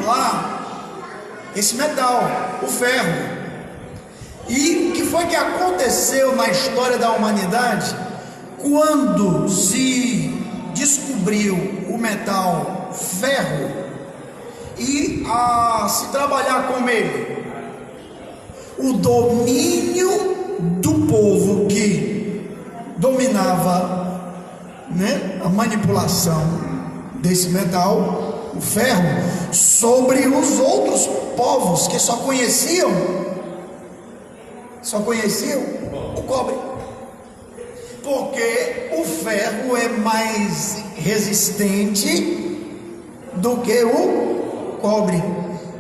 lá esse metal, o ferro. E o que foi que aconteceu na história da humanidade quando se descobriu o metal ferro e a se trabalhar com ele? O domínio do povo que dominava, né, a manipulação desse metal, o ferro, sobre os outros povos que só conheciam o cobre, porque o ferro é mais resistente do que o cobre.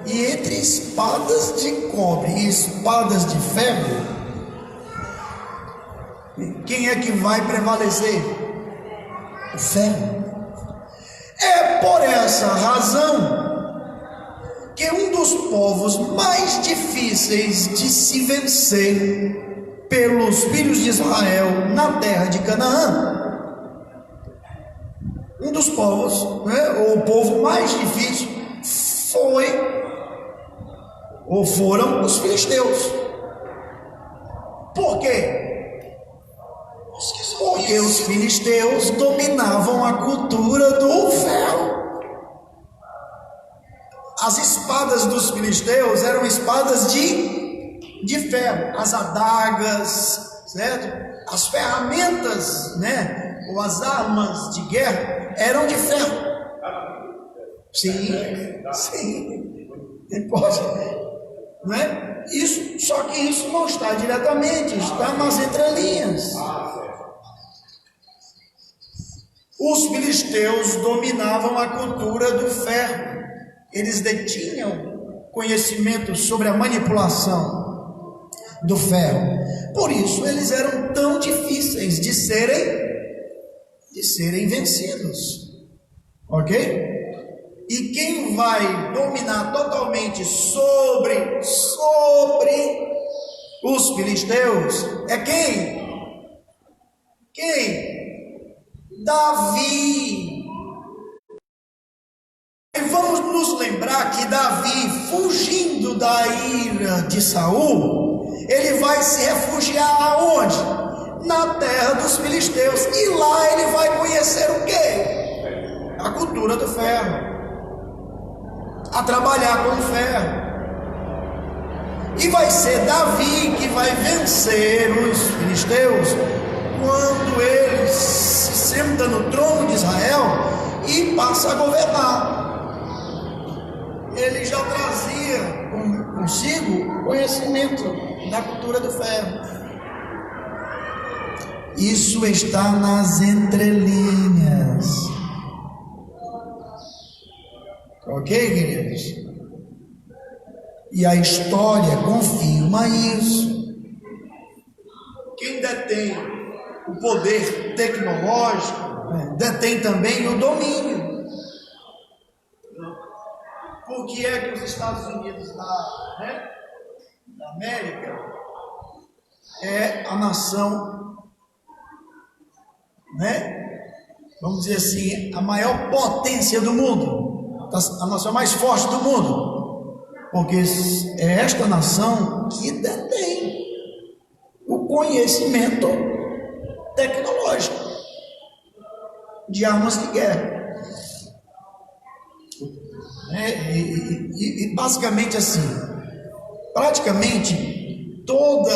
E entre espadas de cobre e espadas de ferro, quem é que vai prevalecer? O ferro. É por essa razão que um dos povos mais difíceis de se vencer pelos filhos de Israel na terra de Canaã, um dos povos, né, ou o povo mais difícil foram os filisteus. Por quê? Porque os filisteus dominavam a cultura do ferro. As espadas dos filisteus eram espadas de ferro, as adagas, certo? As ferramentas, né, ou as armas de guerra eram de ferro. Sim, pode, não é? Isso, só que isso não está diretamente, está nas entrelinhas. Os filisteus dominavam a cultura do ferro. Eles detinham conhecimento sobre a manipulação do ferro. Por isso eles eram tão difíceis de serem vencidos. Ok? E quem vai dominar totalmente sobre os filisteus é quem? Davi. E vamos nos lembrar que Davi, fugindo da ira de Saul, ele vai se refugiar aonde? Na terra dos filisteus. E lá ele vai conhecer o quê? A cultura do ferro, a trabalhar com o ferro. E vai ser Davi que vai vencer os filisteus quando ele se senta no trono de Israel e passa a governar. Ele já trazia consigo conhecimento da cultura do ferro. Isso está nas entrelinhas. Ok, queridos? E a história confirma isso. Quem detém o poder tecnológico, detém também o domínio. Por que é que os Estados Unidos da América é a nação, vamos dizer assim, a maior potência do mundo, a nação mais forte do mundo? Porque é esta nação que detém o conhecimento tecnológico de armas de guerra. E basicamente assim, praticamente todo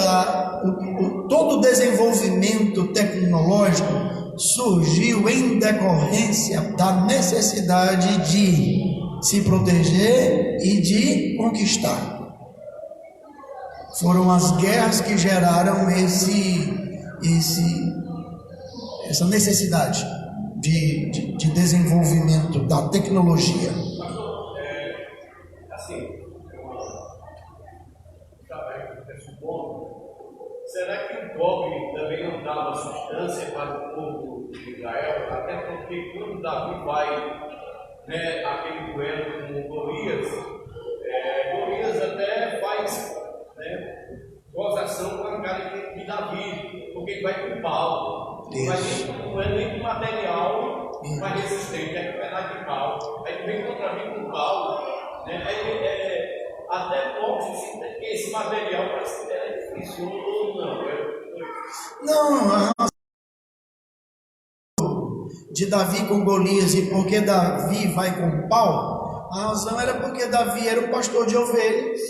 o desenvolvimento tecnológico surgiu em decorrência da necessidade de se proteger e de conquistar. Foram as guerras que geraram essa necessidade de desenvolvimento da tecnologia. Será que o cobre também não dava substância para o povo de Israel? Até porque quando Davi vai, aquele duelo com Golias, Golias até faz gozação com a cara de Davi, porque ele vai com pau, não é nem com material mais resistente, é com pedaço de pau. Aí vem contra mim com pau, Davi com Golias e por que Davi vai com pau, a razão era porque Davi era um pastor de ovelhas,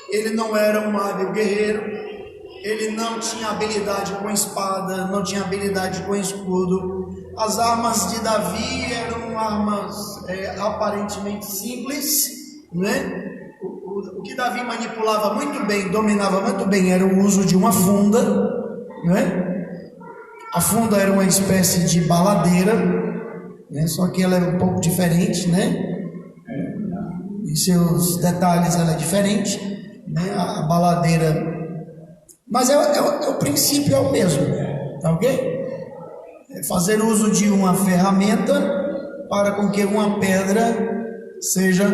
ele não era um hábil guerreiro, ele não tinha habilidade com espada, não tinha habilidade com escudo. As armas de Davi eram armas aparentemente simples, né? O que Davi manipulava muito bem, dominava muito bem, era o uso de uma funda, né? A funda era uma espécie de baladeira, né? Só que ela era um pouco diferente, né? Em seus detalhes ela é diferente, né? A baladeira, mas o princípio é o mesmo, tá ok? É fazer uso de uma ferramenta para com que uma pedra seja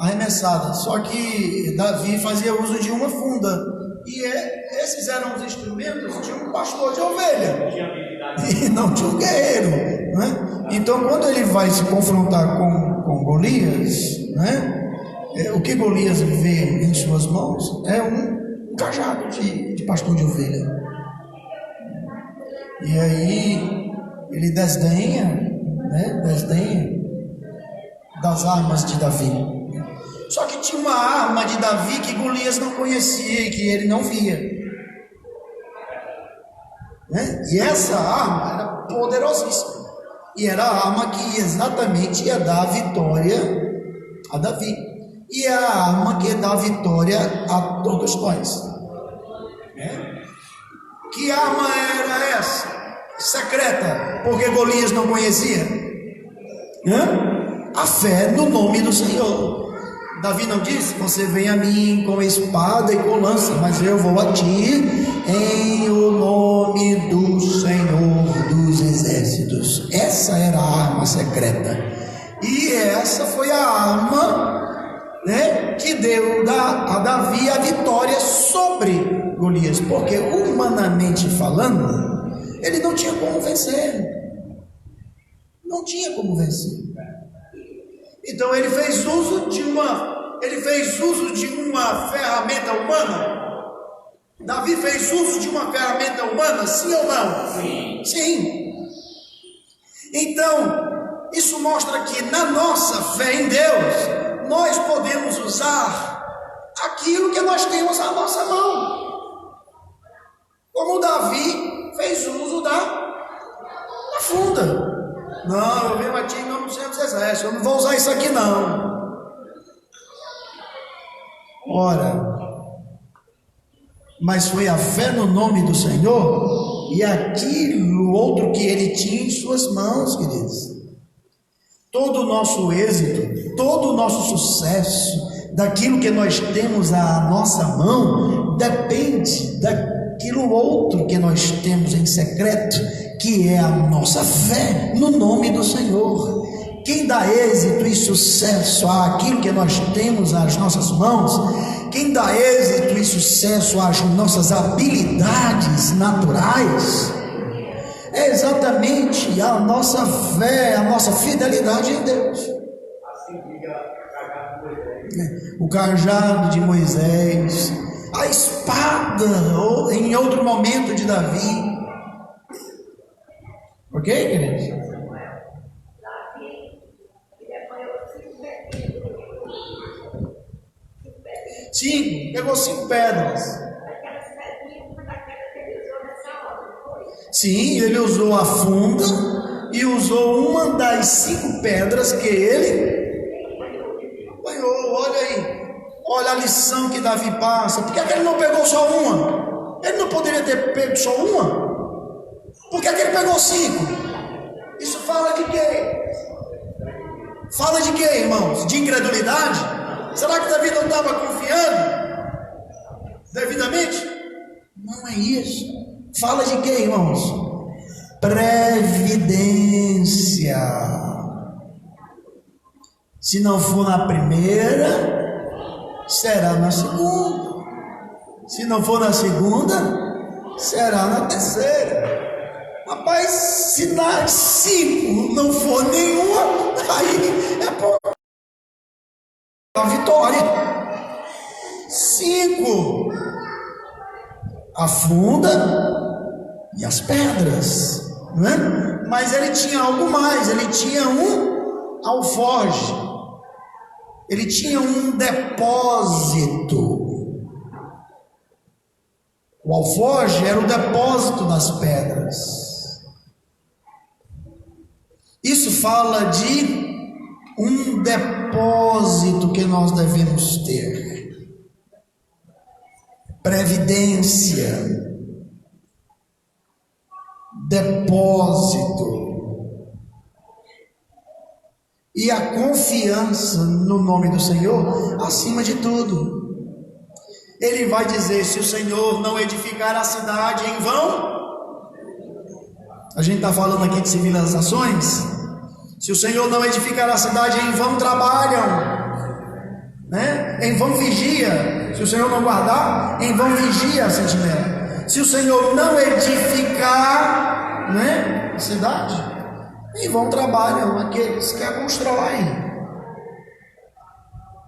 arremessada. Só que Davi fazia uso de uma funda, e esses eram os instrumentos de um pastor de ovelha, e não de um guerreiro, né? Então quando ele vai se confrontar com Golias, né? O que Golias vê em suas mãos é um cajado de pastor de ovelha. E aí ele desdenha, né? Desdenha das armas de Davi. Só que tinha uma arma de Davi que Golias não conhecia e que ele não via, né? E essa arma era poderosíssima, e era a arma que exatamente ia dar vitória a Davi, e é a arma que dá vitória a todos nós, né? Que arma era essa? Secreta, porque Golias não conhecia, né? A fé no nome do Senhor. Davi não disse: você vem a mim com espada e com lança, mas eu vou a ti em o nome do Senhor dos exércitos. Essa era a arma secreta, e essa foi a arma, né, que deu a Davi a vitória sobre Golias, porque humanamente falando, ele não tinha como vencer, não tinha como vencer. Então ele fez uso de uma ferramenta humana. Davi fez uso de uma ferramenta humana, sim ou não? Sim. Sim. Então, isso mostra que na nossa fé em Deus, nós podemos usar aquilo que nós temos à nossa mão. Como Davi fez uso da funda. Não, eu venho a ti em nome do Senhor dos Exércitos, eu não vou usar isso aqui não. Ora, mas foi a fé no nome do Senhor e aquilo outro que ele tinha em suas mãos, queridos. Todo o nosso êxito, todo o nosso sucesso, daquilo que nós temos à nossa mão, depende daquilo outro que nós temos em secreto, que é a nossa fé no nome do Senhor. Quem dá êxito e sucesso àquilo que nós temos às nossas mãos, quem dá êxito e sucesso às nossas habilidades naturais, é exatamente a nossa fé, a nossa fidelidade em Deus. O cajado de Moisés, a espada, ou em outro momento de Davi. Ok, queridos? Sim, pegou 5 pedras. Sim, ele usou a funda e usou uma das 5 pedras que ele apanhou. Olha aí, olha a lição que Davi passa. Por que ele não pegou só uma? Ele não poderia ter pego só uma? Por que ele pegou 5? Isso fala de quê? Fala de quê, irmãos? De incredulidade? Será que Davi não estava confiando devidamente? Não é isso. Fala de quê, irmãos? Previdência. Se não for na primeira, será na segunda. Se não for na segunda, será na terceira. Rapaz, se nas 5 não for nenhuma, aí é por a vitória. 5, a funda e as pedras, não é? Mas ele tinha algo mais, ele tinha um alforje, ele tinha um depósito. O alforje era o depósito das pedras. Isso fala de um depósito que nós devemos ter. Previdência. Depósito. E a confiança no nome do Senhor acima de tudo. Ele vai dizer: se o Senhor não edificar a cidade, em vão. A gente está falando aqui de civilizações. Se o Senhor não edificar a cidade, em vão trabalham, né? Em vão vigia. Se o Senhor não guardar, em vão vigia a sentinela. Se o Senhor não edificar, né, a cidade, em vão trabalham aqueles que a constroem.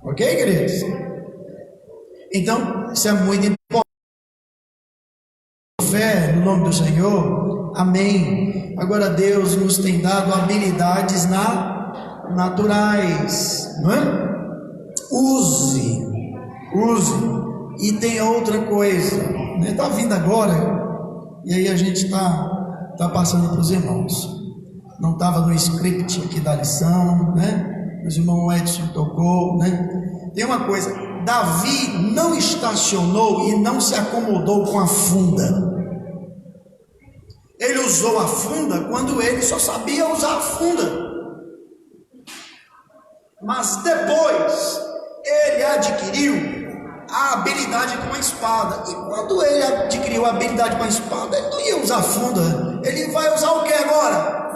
Ok, queridos? Então, isso é muito importante. Fé no nome do Senhor, amém. Agora, Deus nos tem dado habilidades naturais, não é? Use. E tem outra coisa, né? Está vindo agora, e aí a gente está passando para os irmãos. Não estava no script aqui da lição, né? Mas o irmão Edson tocou, né? Tem uma coisa: Davi não estacionou e não se acomodou com a funda. Ele usou a funda quando ele só sabia usar a funda. Mas depois ele adquiriu a habilidade com a espada. E quando ele adquiriu a habilidade com a espada, ele não ia usar a funda. Ele vai usar o que agora?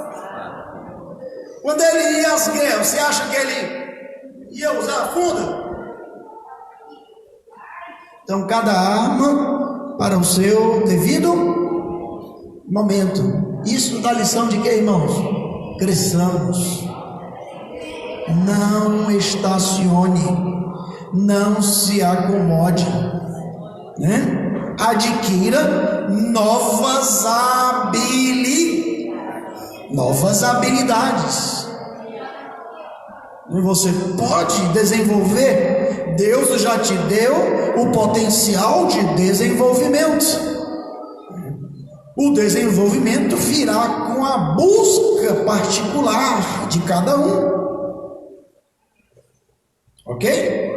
Quando ele ia às guerras, você acha que ele ia usar a funda? Então, cada arma para o seu devido momento. Isso dá lição de quê, irmãos? Cresçamos. Não estacione, não se acomode, né? Adquira novas habilidades. Você pode desenvolver. Deus já te deu o potencial de desenvolvimento. O desenvolvimento virá com a busca particular de cada um. Ok?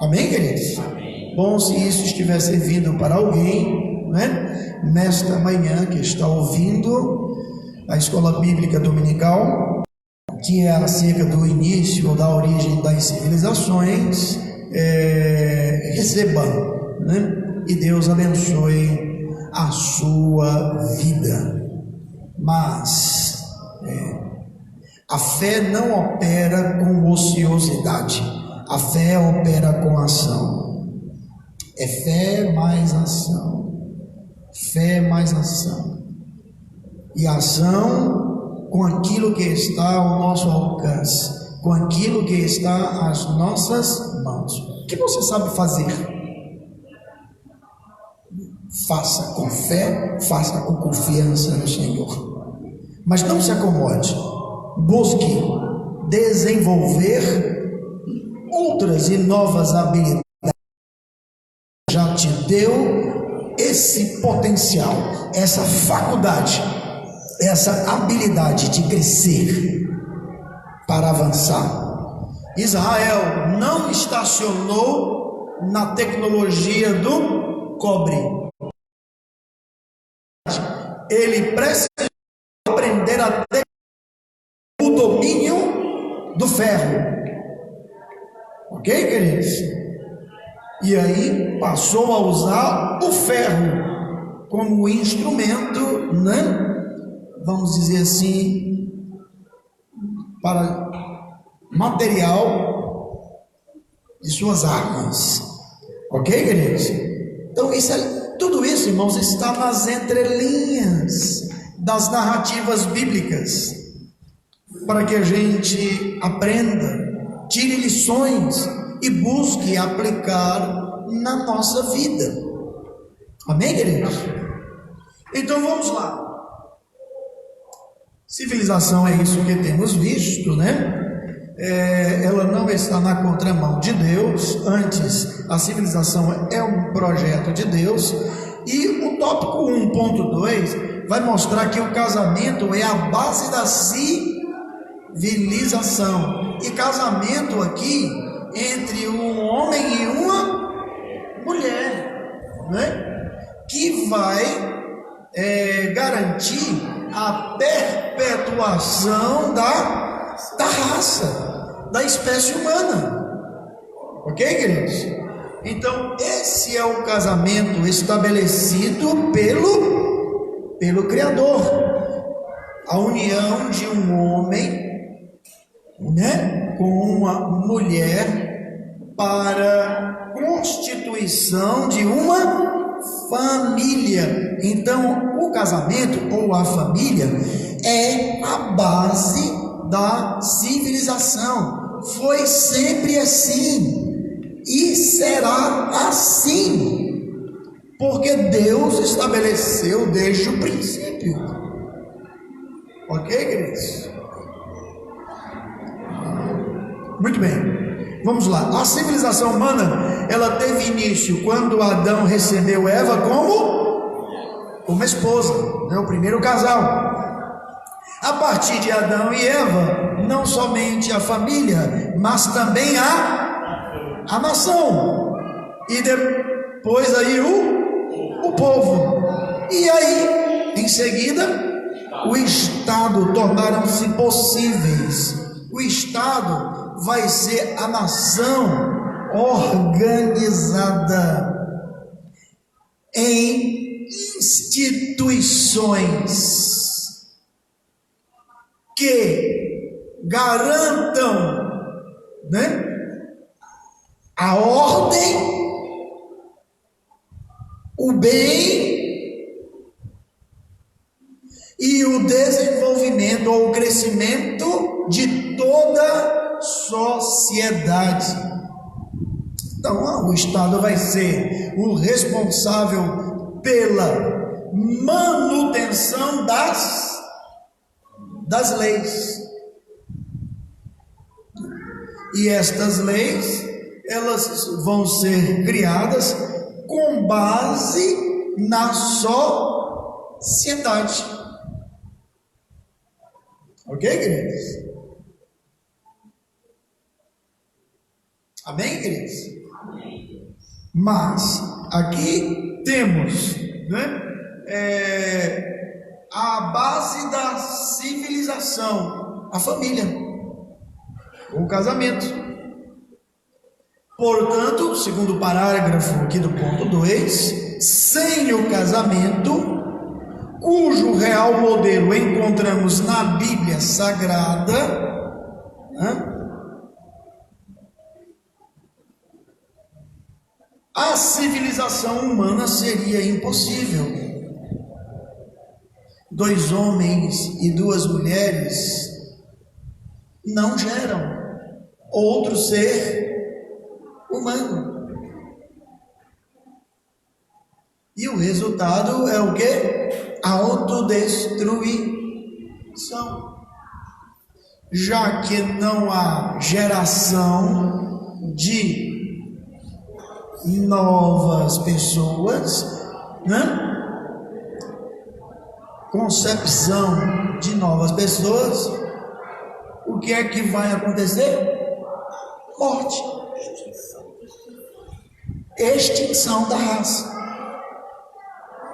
Amém, queridos? Amém. Bom, se isso estiver servindo para alguém, né? Nesta manhã que está ouvindo a Escola Bíblica Dominical, que é acerca do início ou da origem das civilizações, receba, né? E Deus abençoe a sua vida. Mas a fé não opera com ociosidade, a fé opera com ação. É fé mais ação, fé mais ação, e ação com aquilo que está ao nosso alcance, com aquilo que está às nossas mãos. O que você sabe fazer? Faça com fé, faça com confiança no Senhor, mas não se acomode. Busque desenvolver outras e novas habilidades. Já te deu esse potencial, essa faculdade, essa habilidade de crescer para avançar. Israel não estacionou na tecnologia do cobre. Ele precisa aprender a ter o domínio do ferro. Ok, queridos? E aí passou a usar o ferro como instrumento, né? Vamos dizer assim, para material de suas armas. Ok, queridos? Então tudo isso, irmãos, está nas entrelinhas das narrativas bíblicas, para que a gente aprenda, tire lições e busque aplicar na nossa vida. Amém, queridos? Então vamos lá. Civilização é isso que temos visto, né? Ela não está na contramão de Deus. Antes, a civilização é um projeto de Deus. E o tópico 1.2 vai mostrar que o casamento é a base da civilização. E casamento aqui entre um homem e uma mulher, né? Que vai garantir a perpetuação da raça, da espécie humana. Ok, queridos? Então, esse é o casamento estabelecido pelo Criador. A união de um homem, né, com uma mulher para constituição de uma família. Então, o casamento ou a família é a base da civilização. Foi sempre assim e será assim, porque Deus estabeleceu desde o princípio. Ok, queridos? Muito bem, vamos lá. A civilização humana, ela teve início quando Adão recebeu Eva como esposa, né? O primeiro casal. A partir de Adão e Eva, não somente a família, mas também a nação, e depois aí o povo, e aí em seguida o Estado. Tornaram-se possíveis. O Estado vai ser a nação organizada em instituições que garantam, né, a ordem, o bem e o desenvolvimento ou o crescimento de toda a sociedade. Então, o Estado vai ser o responsável pela manutenção das leis. E estas leis, elas vão ser criadas com base na sociedade. Ok, queridos? Amém, queridos? Amém. Mas aqui temos, né, a base da civilização, a família, o casamento. Portanto, segundo o parágrafo aqui do ponto 2, sem o casamento, cujo real modelo encontramos na Bíblia Sagrada, né, a civilização humana seria impossível. 2 homens e 2 mulheres não geram outro ser humano. E o resultado é o quê? Autodestruição. Já que não há geração de novas pessoas, né? Concepção de novas pessoas, o que é que vai acontecer? Morte, extinção da raça.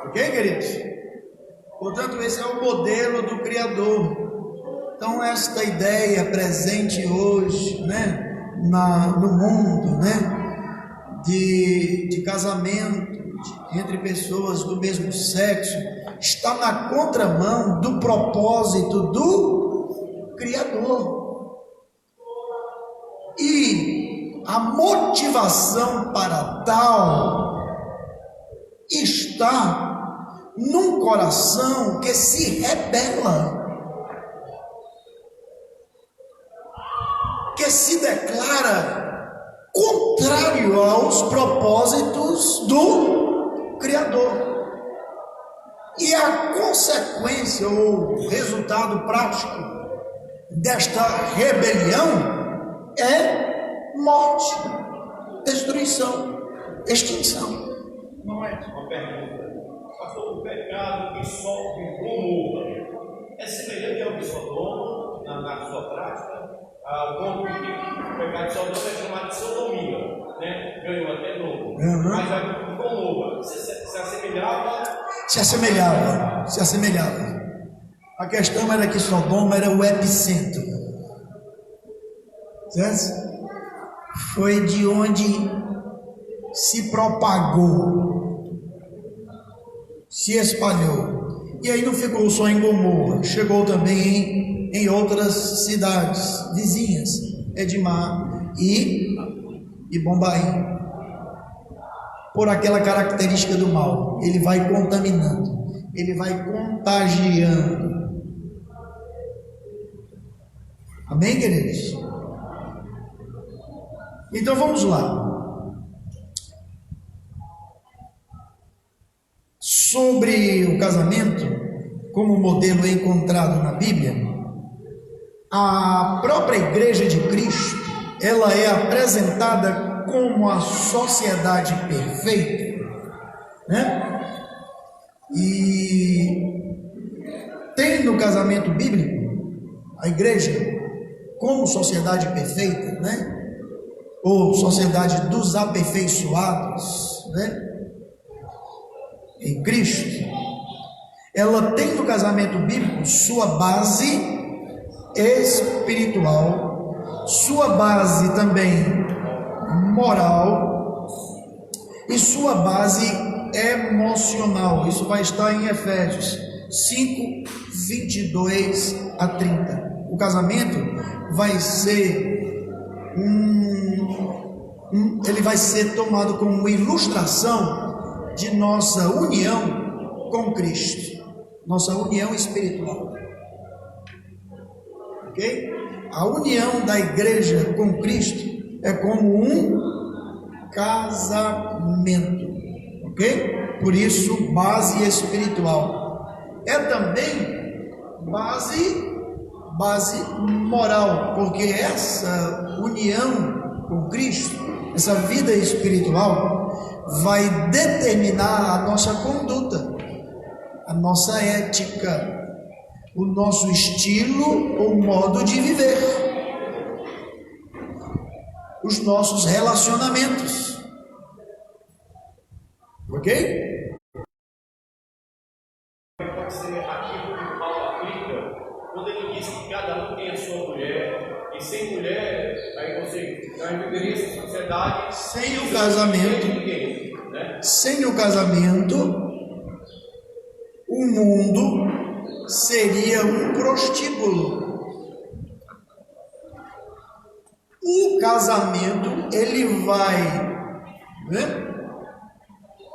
Ok, queridos? Portanto, esse é o modelo do Criador. Então, esta ideia presente hoje, né, no mundo, né, de casamento entre pessoas do mesmo sexo, está na contramão do propósito do Criador. E a motivação para tal está num coração que se rebela, que se declara contrário aos propósitos do Criador. E a consequência ou resultado prático desta rebelião é morte, destruição, extinção. Não é uma pergunta. Pastor, o pecado que sofre em Gomorra é semelhante ao de Sodoma na sua prática? Ao ponto de que o pecado de Sodoma é chamado de sodomia, né? Ganhou até novo. Mas a Gomorra se assemelhava? Se assemelhava. A questão era que Sodoma era o epicentro, certo? Foi de onde se propagou, se espalhou. E aí não ficou só em Gomorra, chegou também em outras cidades vizinhas, Edmar e Bombaim. Por aquela característica do mal, ele vai contaminando, ele vai contagiando. Amém, queridos? Então vamos lá. Sobre o casamento, como modelo encontrado na Bíblia, a própria Igreja de Cristo, ela é apresentada como a sociedade perfeita, né? E tem no casamento bíblico a igreja como sociedade perfeita, né? Ou sociedade dos aperfeiçoados, né? Em Cristo, ela tem no casamento bíblico sua base espiritual, sua base também moral e sua base emocional. Isso vai estar em Efésios 5, 22 a 30. O casamento vai ser ele vai ser tomado como ilustração de nossa união com Cristo, nossa união espiritual. Ok? A união da igreja com Cristo é como um casamento, ok? Por isso, base espiritual. É também base moral, porque essa união com Cristo, essa vida espiritual, vai determinar a nossa conduta, a nossa ética, o nosso estilo ou modo de viver, os nossos relacionamentos, ok? Pode ser aquilo que Paulo aplica quando ele diz que cada um tem a sua mulher, e sem mulher, aí você viveria essa sociedade sem o casamento, né? Sem o casamento, o mundo seria um prostíbulo. O casamento, ele vai, né,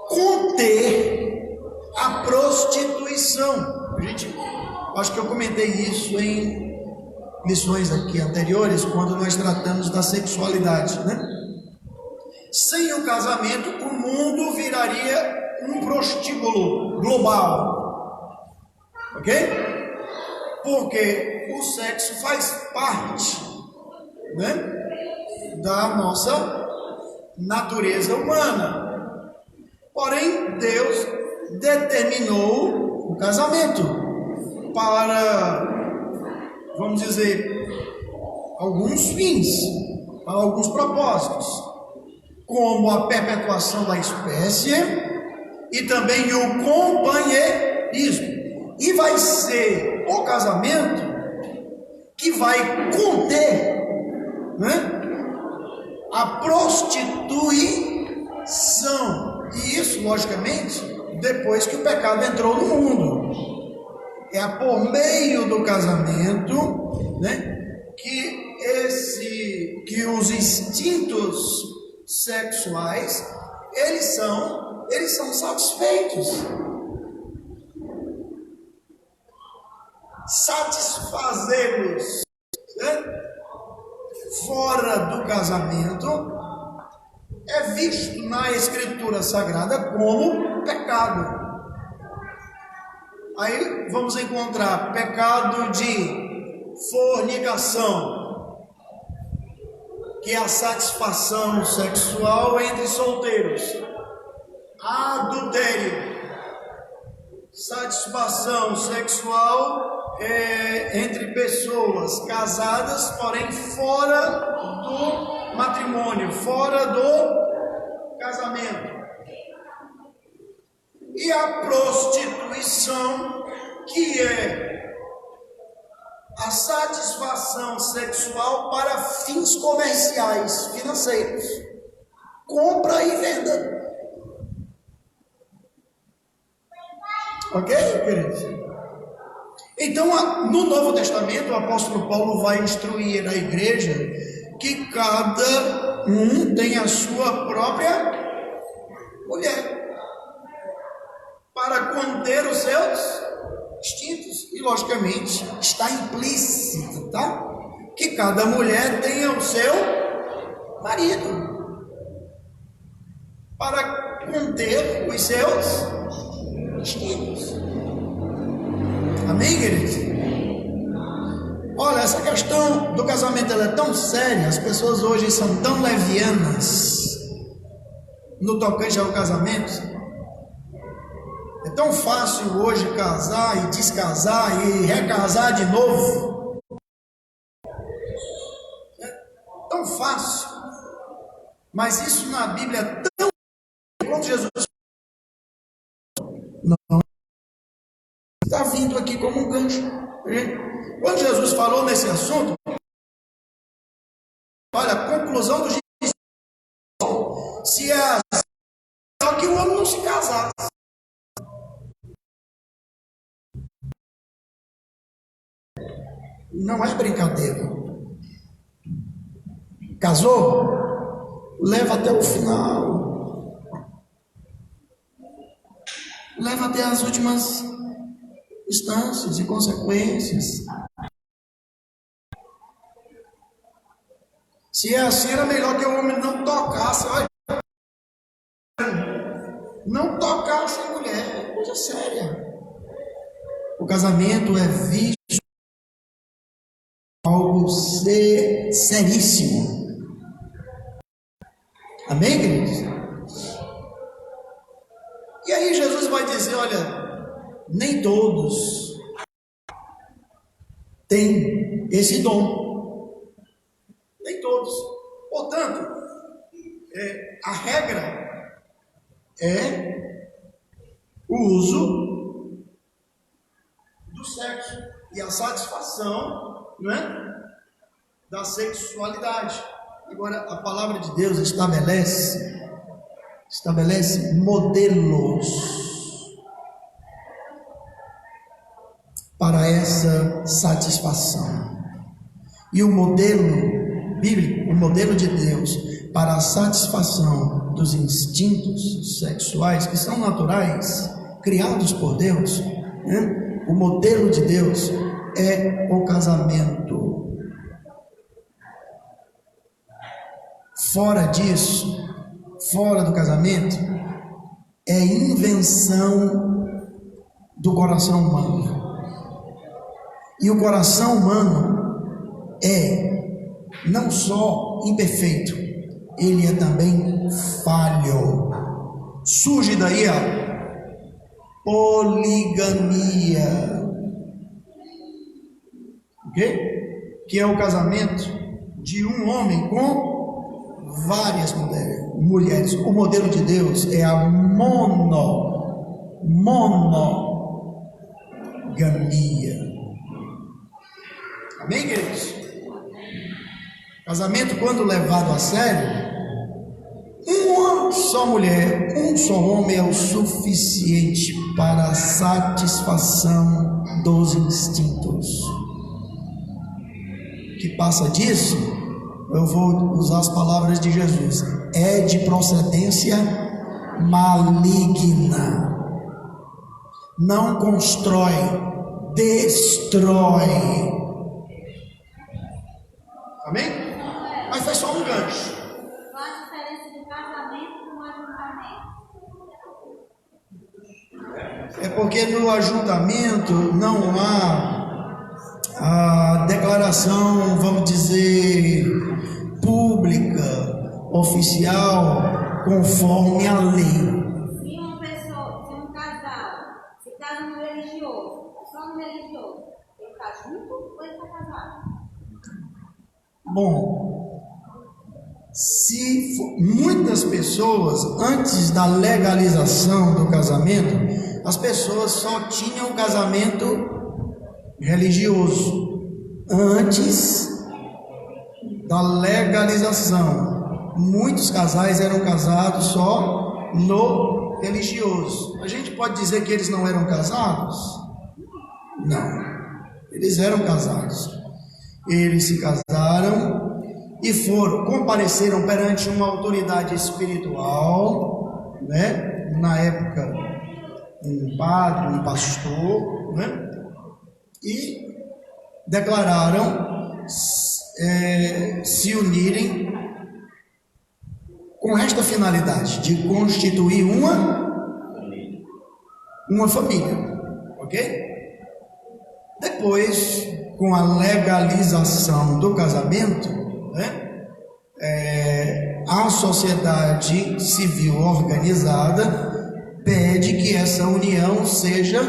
conter a prostituição. Gente, acho que eu comentei isso em lições aqui anteriores, quando nós tratamos da sexualidade, né? Sem o casamento, o mundo viraria um prostíbulo global, ok? Porque o sexo faz parte, né, da nossa natureza humana. Porém, Deus determinou o casamento para, vamos dizer, alguns fins, para alguns propósitos, como a perpetuação da espécie e também o companheirismo. E vai ser o casamento que vai conter, né, a prostituição. E isso, logicamente, depois que o pecado entrou no mundo. É por meio do casamento, né, que os instintos sexuais eles são satisfeitos. Satisfazê-los, né, fora do casamento é visto na Escritura Sagrada como pecado. Aí vamos encontrar pecado de fornicação, que é a satisfação sexual entre solteiros. Adultério, satisfação sexual entre pessoas casadas, porém fora do matrimônio, fora do casamento. E a prostituição, que é a satisfação sexual para fins comerciais, financeiros, compra e venda. Ok, queridos? Então, no Novo Testamento, o apóstolo Paulo vai instruir a igreja que cada um tem a sua própria mulher para conter os seus instintos. E, logicamente, está implícito, tá? Que cada mulher tenha o seu marido para conter os seus instintos. Amém, queridos? Olha, essa questão do casamento, ela é tão séria, as pessoas hoje são tão levianas no tocante ao casamento. É tão fácil hoje casar e descasar e recasar de novo. É tão fácil. Mas isso na Bíblia é tão... Quando Jesus... Não. Está vindo aqui como um gancho. Quando Jesus falou nesse assunto, olha, a conclusão do Jesus, se é só que o homem não se casasse. Não é brincadeira. Casou? Leva até o final. Leva até as últimas instâncias e consequências. Se é assim, era melhor que o homem não tocasse. Olha, não tocasse a mulher. É coisa séria. O casamento é visto algo seríssimo. Amém, queridos? E aí Jesus vai dizer, olha, nem todos têm esse dom. Nem todos. Portanto, a regra é o uso do sexo e a satisfação, não é? Da sexualidade. Agora, a palavra de Deus estabelece modelos para essa satisfação. E o modelo bíblico, o modelo de Deus para a satisfação dos instintos sexuais que são naturais, criados por Deus, né? O modelo de Deus é o casamento. Fora disso, fora do casamento, é invenção do coração humano. E o coração humano é não só imperfeito, ele é também falho. Surge daí a poligamia. Que é o casamento de um homem com várias mulheres. O modelo de Deus é a monogamia. Amém, queridos? Casamento, quando levado a sério, uma só mulher, um só homem é o suficiente para a satisfação dos instintos. Que passa disso, eu vou usar as palavras de Jesus, é de procedência maligna. Não constrói, destrói. Amém? Mas foi só um gancho. Qual a diferença do casamento com o ajuntamento? É porque no ajuntamento não há a declaração, vamos dizer, pública, oficial, conforme a lei. Se uma pessoa, se um casal se casa no religioso, só no religioso, ele está junto ou ele está casado? Bom, muitas pessoas, antes da legalização do casamento, as pessoas só tinham casamento religioso. Antes da legalização, muitos casais eram casados só no religioso. A gente pode dizer que eles não eram casados? Não, eles eram casados. Eles se casaram e compareceram perante uma autoridade espiritual, né? Na época, um padre, um pastor, né? E declararam se unirem com esta finalidade de constituir uma família, ok? Depois, com a legalização do casamento, né, a sociedade civil organizada pede que essa união seja,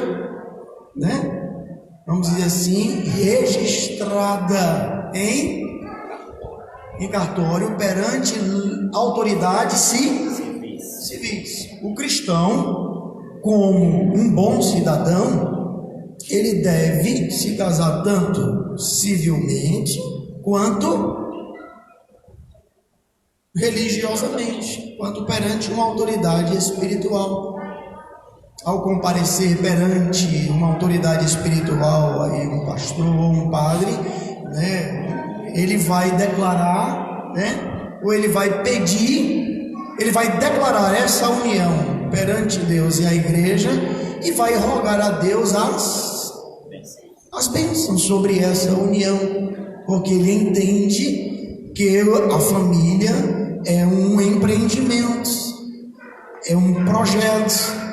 né, vamos dizer assim, registrada em cartório perante autoridades civis. O cristão, como um bom cidadão, ele deve se casar tanto civilmente quanto religiosamente, quanto perante uma autoridade espiritual. Ao comparecer perante uma autoridade espiritual, aí um pastor ou um padre, né, ele vai declarar, né, ou ele vai pedir, ele vai declarar essa união perante Deus e a igreja e vai rogar a Deus as bênçãos sobre essa união, porque ele entende que a família é um empreendimento, é um projeto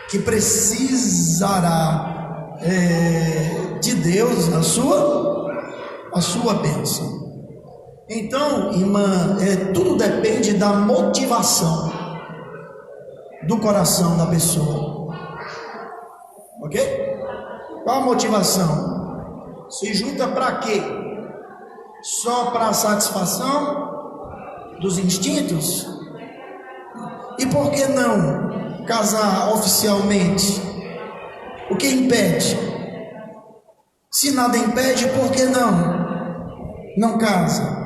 que precisará de Deus a sua bênção. Então, irmã, tudo depende da motivação do coração da pessoa, ok? Qual a motivação? Se junta para quê? Só para a satisfação dos instintos? E por que não casar oficialmente? O que impede? Se nada impede, por que não casa?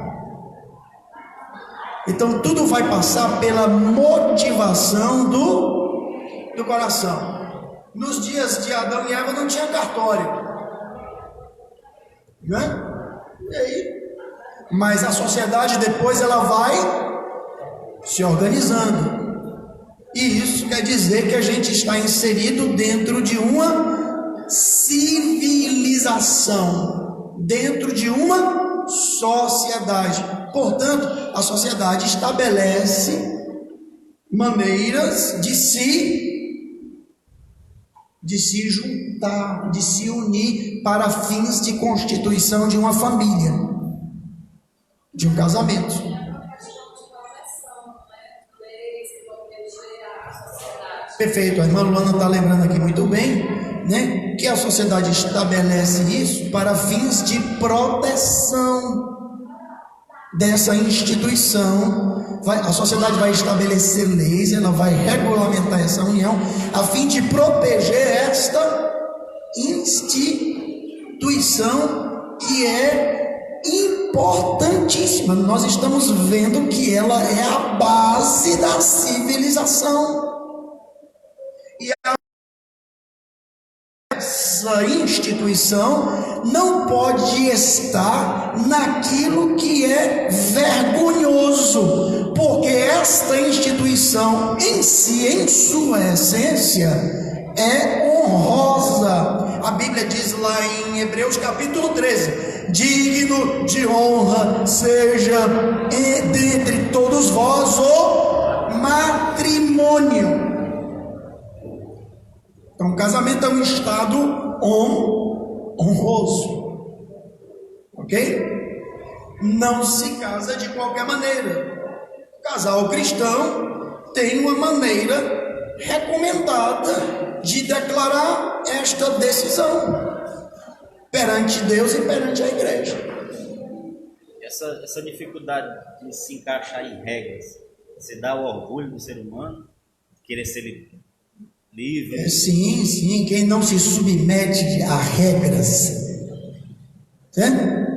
Então tudo vai passar pela motivação do coração. Nos dias de Adão e Eva não tinha cartório, né? E aí? Mas a sociedade depois ela vai se organizando. E isso quer dizer que a gente está inserido dentro de uma civilização, dentro de uma sociedade. Portanto, a sociedade estabelece maneiras de se juntar, de se unir para fins de constituição de uma família, de um casamento. Perfeito, a irmã Luana está lembrando aqui muito bem, né, que a sociedade estabelece isso para fins de proteção dessa instituição. A sociedade vai estabelecer leis, ela vai regulamentar essa união a fim de proteger esta instituição que é importantíssima. Nós estamos vendo que ela é a base da civilização. E essa instituição não pode estar naquilo que é vergonhoso, porque esta instituição em si, em sua essência, é honrosa. A Bíblia diz lá em Hebreus capítulo 13: digno de honra seja dentre todos vós o matrimônio. Então, o casamento é um estado honroso, ok? Não se casa de qualquer maneira. O casal cristão tem uma maneira recomendada de declarar esta decisão perante Deus e perante a igreja. Essa dificuldade de se encaixar em regras, você dá o orgulho do ser humano, querer ser livre. Sim, quem não se submete a regras, certo?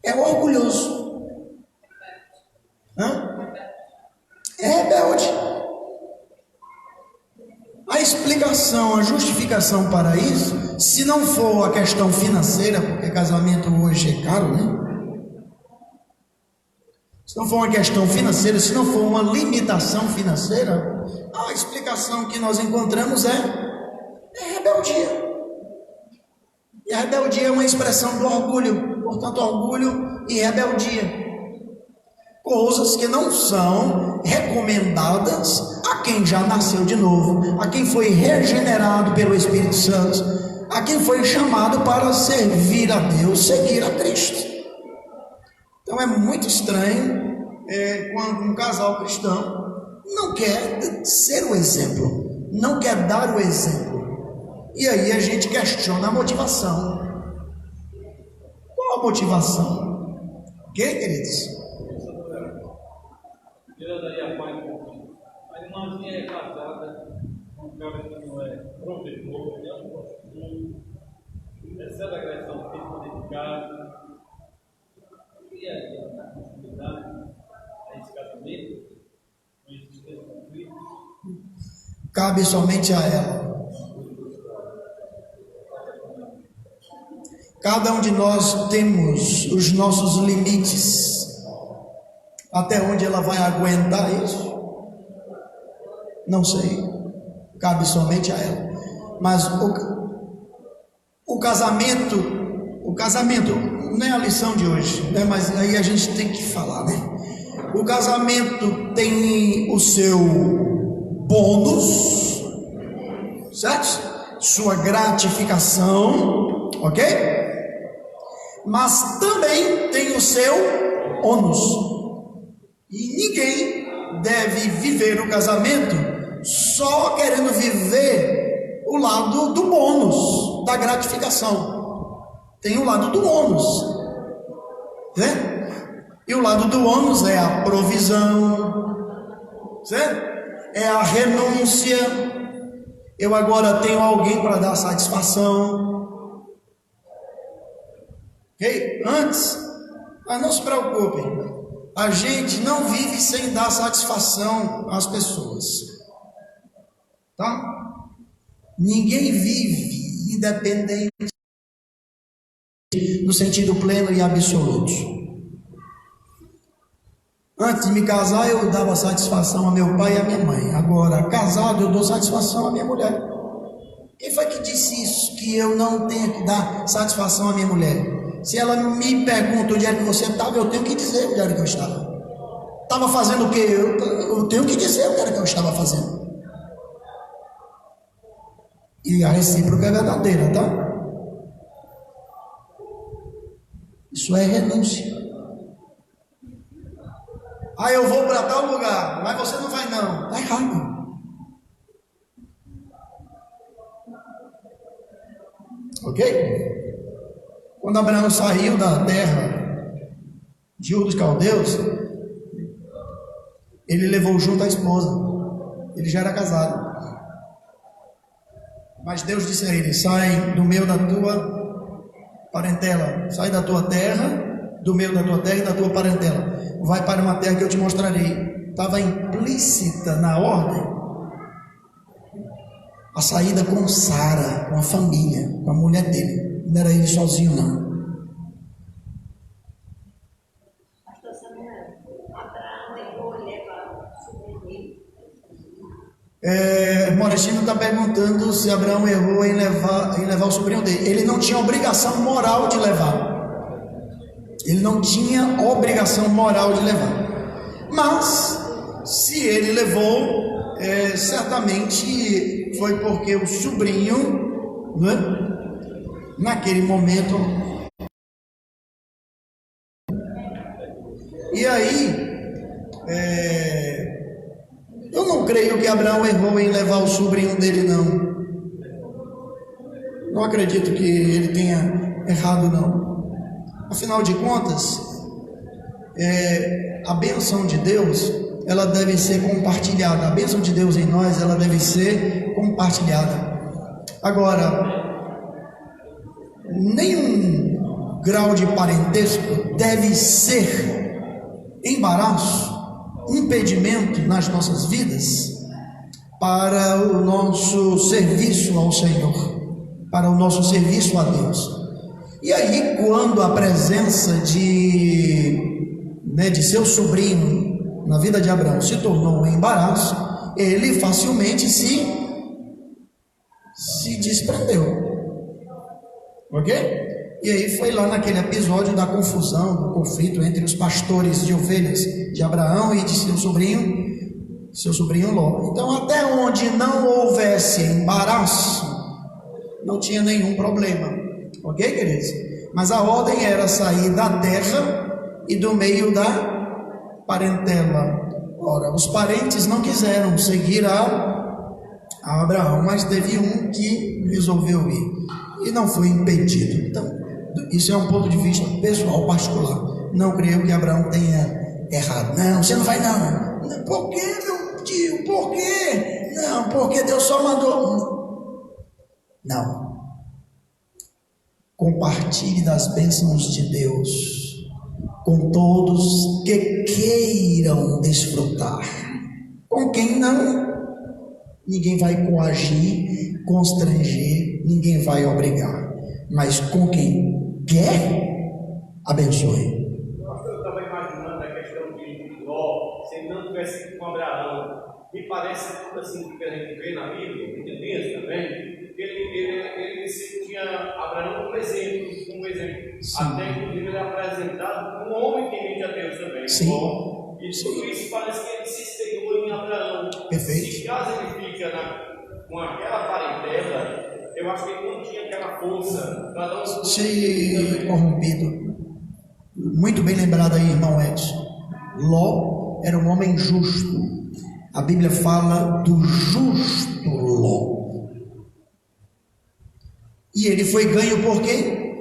É orgulhoso, é rebelde. A explicação, a justificação para isso, se não for a questão financeira, porque casamento hoje é caro, né? Se não for uma questão financeira, se não for uma limitação financeira, a explicação que nós encontramos é rebeldia. E a rebeldia é uma expressão do orgulho, portanto, orgulho e rebeldia. Coisas que não são recomendadas a quem já nasceu de novo, a quem foi regenerado pelo Espírito Santo, a quem foi chamado para servir a Deus, seguir a Cristo. Então é muito estranho quando um casal cristão não quer ser o exemplo, não quer dar o exemplo. E aí a gente questiona a motivação. Qual a motivação? Ok, queridos? Eu daria pai um pouquinho. A irmãzinha é casada com um cara que não é provedor, ele é um costume, recebe agressão física dentro de casa. E aí, a possibilidade desse casamento, com esses três conflitos? Cabe somente a ela. Cada um de nós temos os nossos limites. Até onde ela vai aguentar isso? Não sei. Cabe somente a ela. Mas o casamento não é a lição de hoje, né? Mas aí a gente tem que falar, né? O casamento tem o seu bônus, certo? Sua gratificação, ok? Mas também tem o seu ônus. E ninguém deve viver o casamento só querendo viver o lado do bônus, da gratificação. Tem o lado do ônus, né? E o lado do ônus é a provisão, certo? É a renúncia. Eu agora tenho alguém para dar satisfação, ok? Antes, mas não se preocupem, a gente não vive sem dar satisfação às pessoas, tá? Ninguém vive independente no sentido pleno e absoluto. Antes de me casar, eu dava satisfação a meu pai e a minha mãe. Agora, casado, eu dou satisfação à minha mulher. Quem foi que disse isso? Que eu não tenho que dar satisfação à minha mulher? Se ela me pergunta onde é que você estava, eu tenho que dizer onde era que eu estava. Estava fazendo o quê? Eu tenho que dizer o que era que eu estava fazendo. E a recíproca é verdadeira, tá? Isso é renúncia. Ah, eu vou para tal lugar, mas você não vai não. Está errado. Ok? Quando Abraão saiu da terra de Ur dos Caldeus, ele levou junto a esposa. Ele já era casado. Mas Deus disse a ele: sai do meio da tua parentela, sai da tua terra, do meio da tua terra e da tua parentela, vai para uma terra que eu te mostrarei. Estava implícita na ordem a saída com Sara, com a família, com a mulher dele. Não era ele sozinho, não. Morestina está perguntando se Abraão errou em levar o sobrinho dele. Ele não tinha obrigação moral de levar. Ele não tinha obrigação moral de levar. Mas, se ele levou, certamente foi porque o sobrinho, né, naquele momento, e aí, eu não creio que Abraão errou em levar o sobrinho dele, não. Não acredito que ele tenha errado, não. Afinal de contas, a bênção de Deus, ela deve ser compartilhada. A bênção de Deus em nós, ela deve ser compartilhada. Agora, nenhum grau de parentesco deve ser embaraço, impedimento nas nossas vidas para o nosso serviço ao Senhor, para o nosso serviço a Deus. E aí, quando a presença de seu sobrinho na vida de Abraão se tornou um embaraço, ele facilmente se desprendeu, ok? E aí foi lá naquele episódio da confusão, do conflito entre os pastores de ovelhas de Abraão e de seu sobrinho Ló. Então, até onde não houvesse embaraço, não tinha nenhum problema, ok, queridos? Mas a ordem era sair da terra e do meio da parentela. Ora, os parentes não quiseram seguir a Abraão, mas teve um que resolveu ir e não foi impedido. Então, isso é um ponto de vista pessoal, particular. Não creio que Abraão tenha errado. Não, você não vai não. Por quê, meu tio? Por quê? Não, porque Deus só mandou. Não. Compartilhe das bênçãos de Deus com todos que queiram desfrutar. Com quem não, ninguém vai coagir, constranger, ninguém vai obrigar. Mas com quem quer, abençoe. Eu estava imaginando a questão de Ló, se ele não tivesse ido com Abraão. Me parece tudo assim que a gente vê na Bíblia, muitas vezes também. Ele tinha Abraão como exemplo. Sim. Até inclusive ele é apresentado como um homem temente a Deus também. Sim. Bom, e tudo isso parece que ele se espelhou em Abraão. Perfeito. Se caso ele fica com aquela parentela, eu acho que ele não tinha aquela força para dar um Se corrompido. Muito bem lembrado aí, irmão Edson. Ló era um homem justo. A Bíblia fala do justo Ló. E ele foi ganho por quem?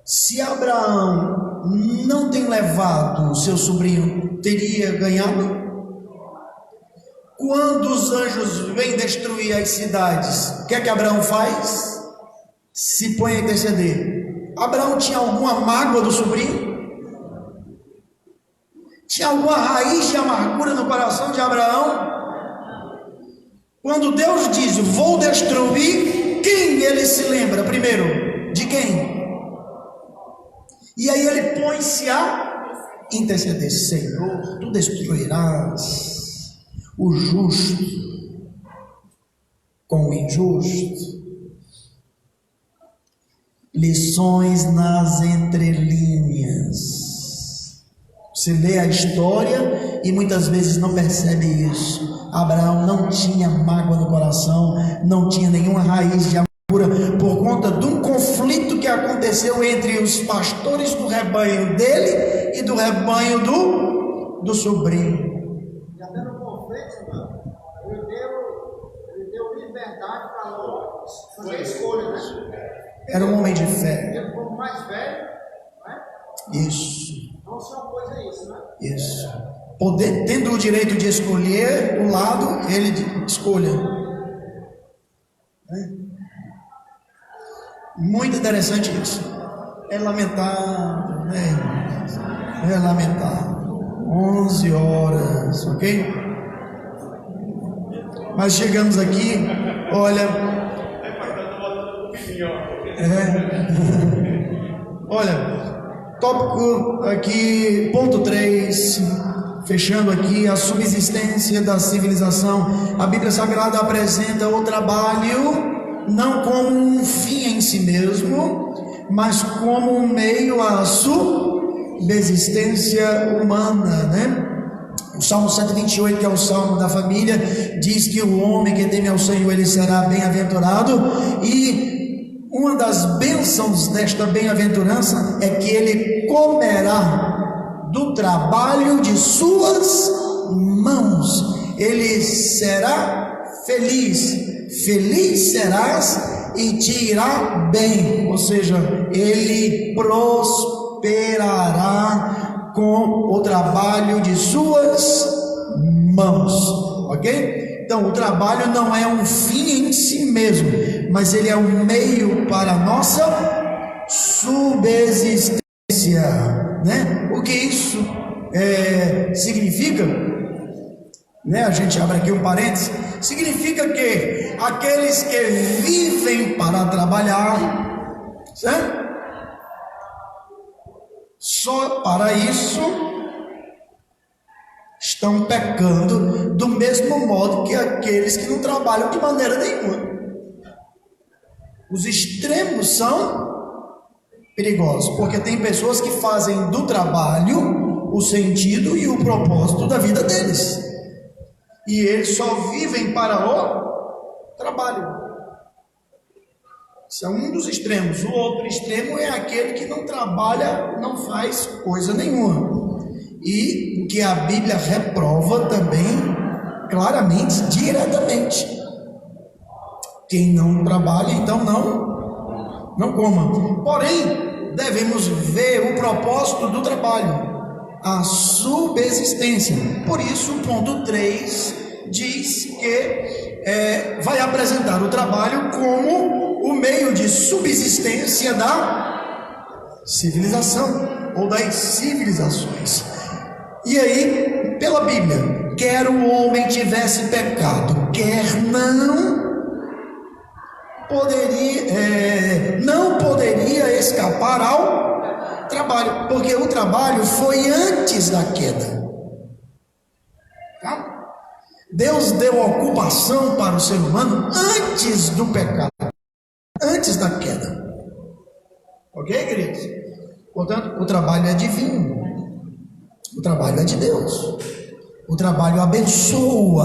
Se Abraão não tem levado o seu sobrinho, teria ganhado? Quando os anjos vêm destruir as cidades, o que é que Abraão faz? Se põe a interceder. Abraão tinha alguma mágoa do sobrinho? Tinha alguma raiz de amargura no coração de Abraão? Quando Deus diz, vou destruir, quem ele se lembra primeiro? De quem? E aí ele põe-se a interceder. Senhor, tu destruirás o justo com o injusto. Lições nas entrelinhas. Você lê a história e muitas vezes não percebe isso. Abraão não tinha mágoa no coração, não tinha nenhuma raiz de amargura por conta de um conflito que aconteceu entre os pastores do rebanho dele e do rebanho do sobrinho. E até no conflito, mano, ele deu liberdade para Ló fazer a escolha, né? Era um homem de fé. Ele como mais velho, né? Isso. Não só uma coisa é isso, né? Isso. Poder, tendo o direito de escolher o lado, ele escolha. Muito interessante isso. É lamentável, né? É lamentável. 11 horas, ok? Mas chegamos aqui, olha. Olha, tópico aqui, ponto 3, fechando aqui, a subsistência da civilização. A Bíblia Sagrada apresenta o trabalho não como um fim em si mesmo, mas como um meio à subsistência humana, né? O Salmo 128, que é o Salmo da família, diz que o homem que teme ao Senhor, ele será bem-aventurado, e uma das bênçãos desta bem-aventurança é que ele comerá do trabalho de suas mãos. Ele será feliz, feliz serás e te irá bem, ou seja, ele prosperará com o trabalho de suas mãos, ok? Então o trabalho não é um fim em si mesmo, mas ele é um meio para a nossa subsistência, né? O que isso significa? Né? A gente abre aqui um parênteses. Significa que aqueles que vivem para trabalhar, certo? Só para isso estão pecando do mesmo modo que aqueles que não trabalham de maneira nenhuma. Os extremos são perigosos, porque tem pessoas que fazem do trabalho o sentido e o propósito da vida deles, e eles só vivem para o trabalho. Isso é um dos extremos. O outro extremo é aquele que não trabalha, não faz coisa nenhuma, e o que a Bíblia reprova também claramente, diretamente: quem não trabalha, então não coma. Porém, devemos ver o propósito do trabalho, a subsistência. Por isso o ponto 3 diz que vai apresentar o trabalho como o meio de subsistência da civilização, ou das civilizações. E aí, pela Bíblia, quer o homem tivesse pecado, quer não poderia escapar ao trabalho, porque o trabalho foi antes da queda, tá? Deus deu ocupação para o ser humano antes do pecado, antes da queda, ok, queridos? Portanto, o trabalho é divino, o trabalho é de Deus, o trabalho abençoa,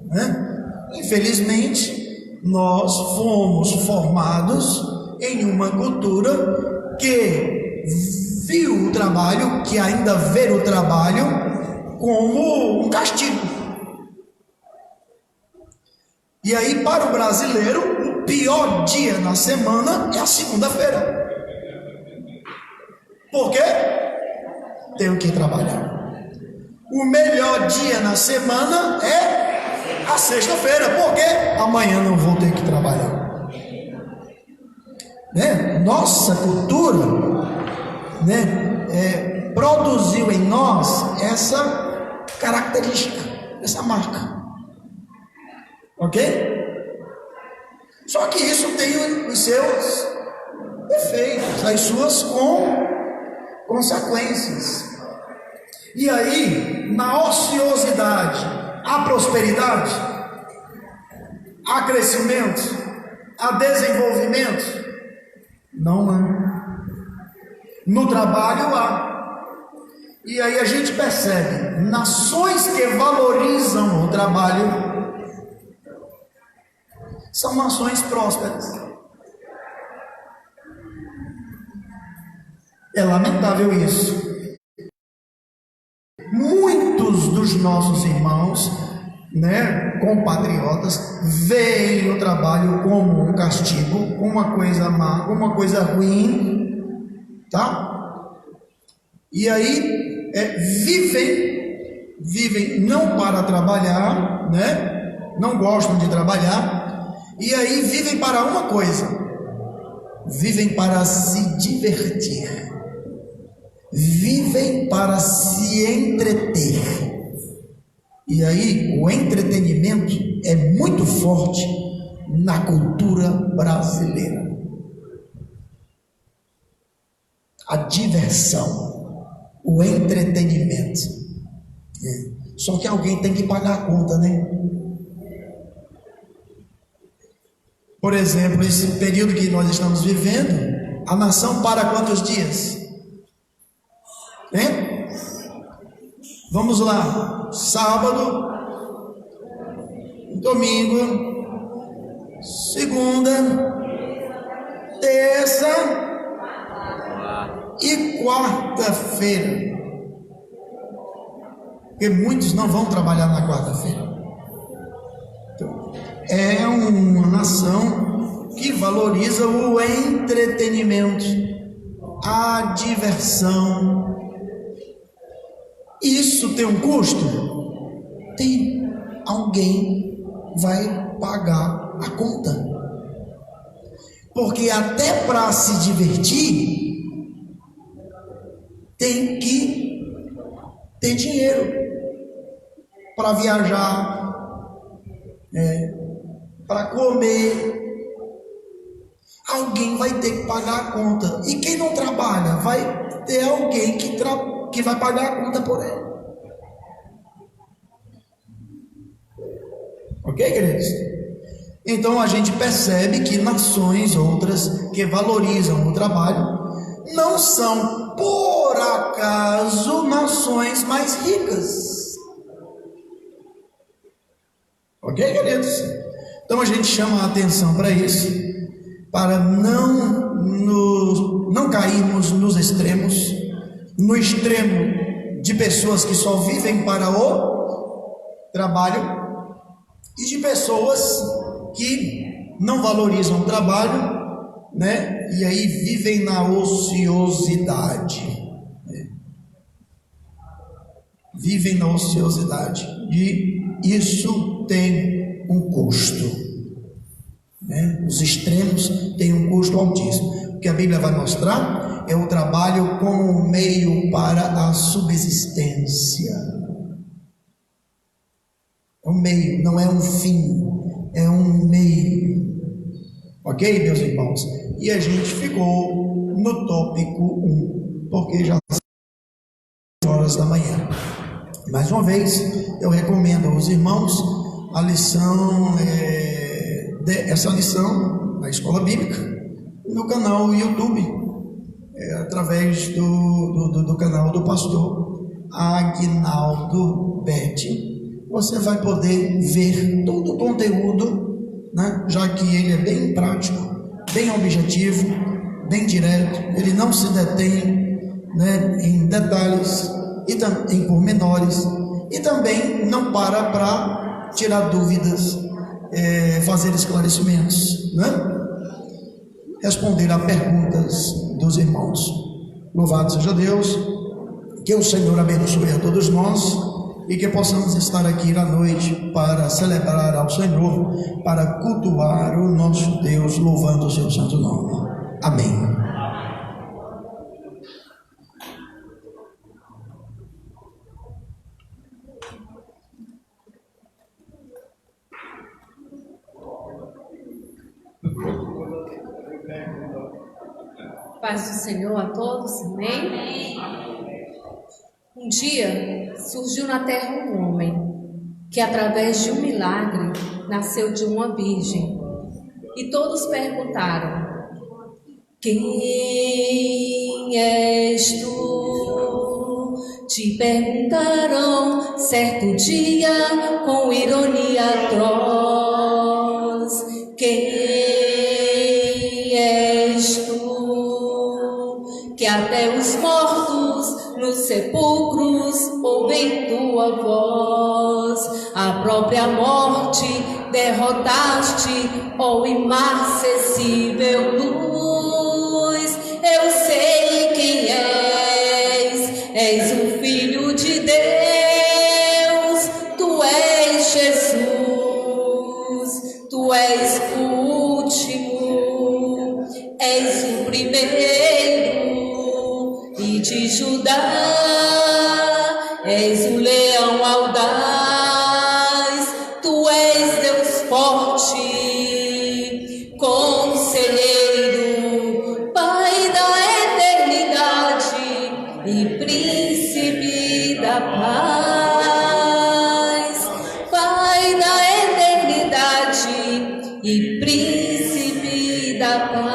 né? Infelizmente, nós fomos formados em uma cultura que viu o trabalho, que ainda vê o trabalho como um castigo. E aí, para o brasileiro, o pior dia na semana é a segunda-feira. Por quê? Tenho que trabalhar. O melhor dia na semana é a sexta-feira. Por quê? Amanhã não vou ter que trabalhar. Né? Nossa cultura, né, produziu em nós essa característica, essa marca. Ok? Só que isso tem os seus efeitos, as suas consequências. E aí, na ociosidade, há prosperidade, há crescimento, há desenvolvimento? Não há. No trabalho há. E aí a gente percebe, nações que valorizam o trabalho são nações prósperas. É lamentável isso. Muitos dos nossos irmãos, né, compatriotas, veem o trabalho como um castigo, como uma coisa má, como uma coisa ruim, tá? E aí vivem não para trabalhar, né? Não gostam de trabalhar. E aí vivem para uma coisa: vivem para se divertir, vivem para se entreter. E aí o entretenimento é muito forte na cultura brasileira. A diversão, o entretenimento. Só que alguém tem que pagar a conta, né? Por exemplo, esse período que nós estamos vivendo, a nação para quantos dias? Vamos lá, sábado, domingo, segunda, terça e quarta-feira. Porque muitos não vão trabalhar na quarta-feira. Então, é uma nação que valoriza o entretenimento, a diversão. Isso tem um custo? Tem. Alguém vai pagar a conta. Porque até para se divertir, tem que ter dinheiro para viajar, para comer. Alguém vai ter que pagar a conta. E quem não trabalha, vai ter alguém que vai pagar a conta por ele. Ok, queridos? Então a gente percebe que nações outras que valorizam o trabalho não são, por acaso, nações mais ricas. Ok, queridos? Então a gente chama a atenção para isso, para não cairmos nos extremos, no extremo de pessoas que só vivem para o trabalho e de pessoas que não valorizam o trabalho, né? E aí vivem na ociosidade, né? Vivem na ociosidade, e isso tem um custo, né? Os extremos têm um custo altíssimo. O que a Bíblia vai mostrar é o trabalho como um meio para a subsistência. É um meio, não é um fim, é um meio. Ok, meus irmãos? E a gente ficou no tópico 1, porque já são 8 horas da manhã. Mais uma vez, eu recomendo aos irmãos a lição, essa lição da Escola Bíblica, no canal YouTube, através do canal do pastor Aguinaldo Betti. Você vai poder ver todo o conteúdo, né? Já que ele é bem prático, bem objetivo, bem direto. Ele não se detém, né, em detalhes e em pormenores, e também não para tirar dúvidas, fazer esclarecimentos, né? Responder a perguntas dos irmãos. Louvado seja Deus. Que o Senhor abençoe a todos nós, e que possamos estar aqui à noite para celebrar ao Senhor, para cultuar o nosso Deus, louvando o seu santo nome. Amém. Paz do Senhor a todos, amém? Um dia surgiu na terra um homem que, através de um milagre, nasceu de uma virgem. E todos perguntaram: quem és tu? Te perguntaram certo dia com ironia atroz: quem és tu? Que até os mortos nos sepulcros ouvem tua voz, a própria morte derrotaste, ó inacessível luz. Eu sei quem és o Filho de Deus, tu és Jesus, tu és o último, és o primeiro e de Judá, és o leão audaz, tu és Deus forte, conselheiro, Pai da eternidade e príncipe da paz, Pai da eternidade e príncipe da paz.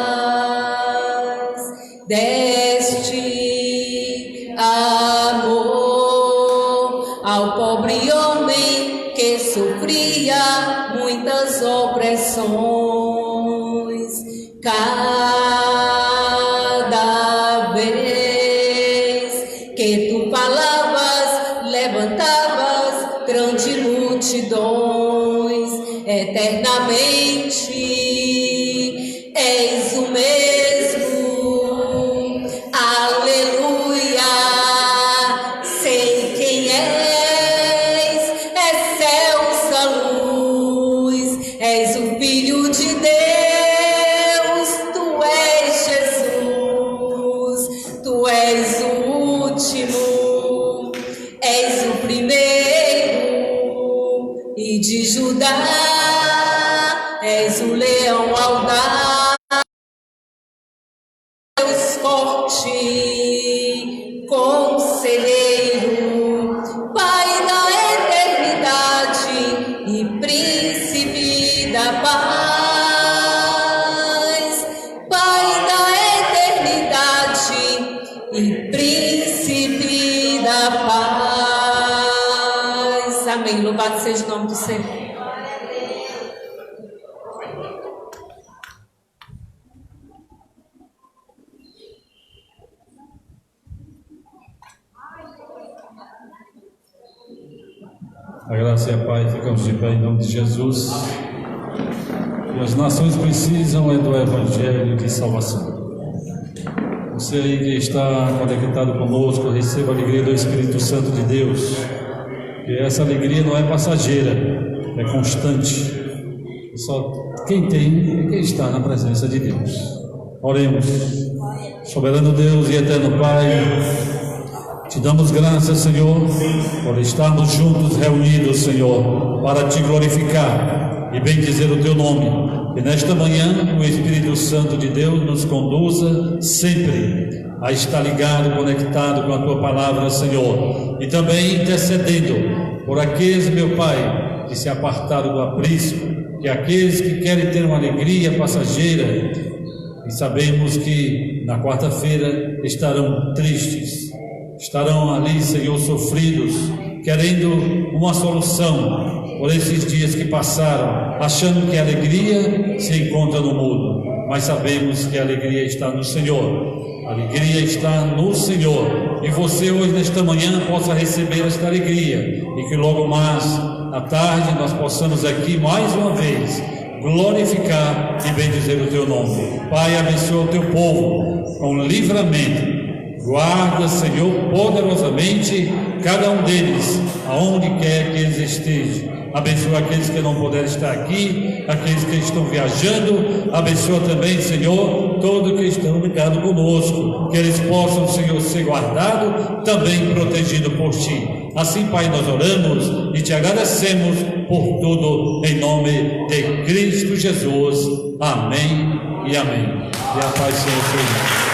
Deste amor ao pobre homem que sofria muitas opressões. Cada vez que tu falavas, levantavas grandes multidões. Eternamente és o mesmo. Aleluia. Sei quem és excelsa luz. És o Filho de Deus. Tu és Jesus. Tu és o último. És o primeiro. E de Judá és o leão audaz, Deus forte, conselheiro, Pai da eternidade e príncipe da paz. Pai da eternidade e príncipe da paz. Amém. Louvado seja o nome do Senhor. A graça e a paz, ficamos de pé em nome de Jesus. E as nações precisam é do Evangelho de salvação. Você aí que está conectado conosco, receba a alegria do Espírito Santo de Deus. E essa alegria não é passageira, é constante. Só quem tem é quem está na presença de Deus. Oremos. Soberano Deus e eterno Pai, te damos graças, Senhor, por estarmos juntos, reunidos, Senhor, para te glorificar e bendizer o teu nome. E nesta manhã, o Espírito Santo de Deus nos conduza sempre a estar ligado, conectado com a tua palavra, Senhor. E também intercedendo por aqueles, meu Pai, que se apartaram do aprisco, que aqueles que querem ter uma alegria passageira, e sabemos que na quarta-feira estarão tristes, estarão ali, Senhor, sofridos, querendo uma solução por esses dias que passaram, achando que a alegria se encontra no mundo, mas sabemos que a alegria está no Senhor. A alegria está no Senhor, e você hoje nesta manhã possa receber esta alegria, e que logo mais à tarde nós possamos aqui mais uma vez glorificar e bendizer o teu nome. Pai, abençoa o teu povo com livramento. Guarda, Senhor, poderosamente cada um deles, aonde quer que eles estejam. Abençoa aqueles que não puderem estar aqui, aqueles que estão viajando. Abençoa também, Senhor, todos que estão ligados conosco, que eles possam, Senhor, ser guardados, também protegidos por Ti. Assim, Pai, nós oramos e Te agradecemos por tudo, em nome de Cristo Jesus. Amém e amém. E a paz do Senhor seja.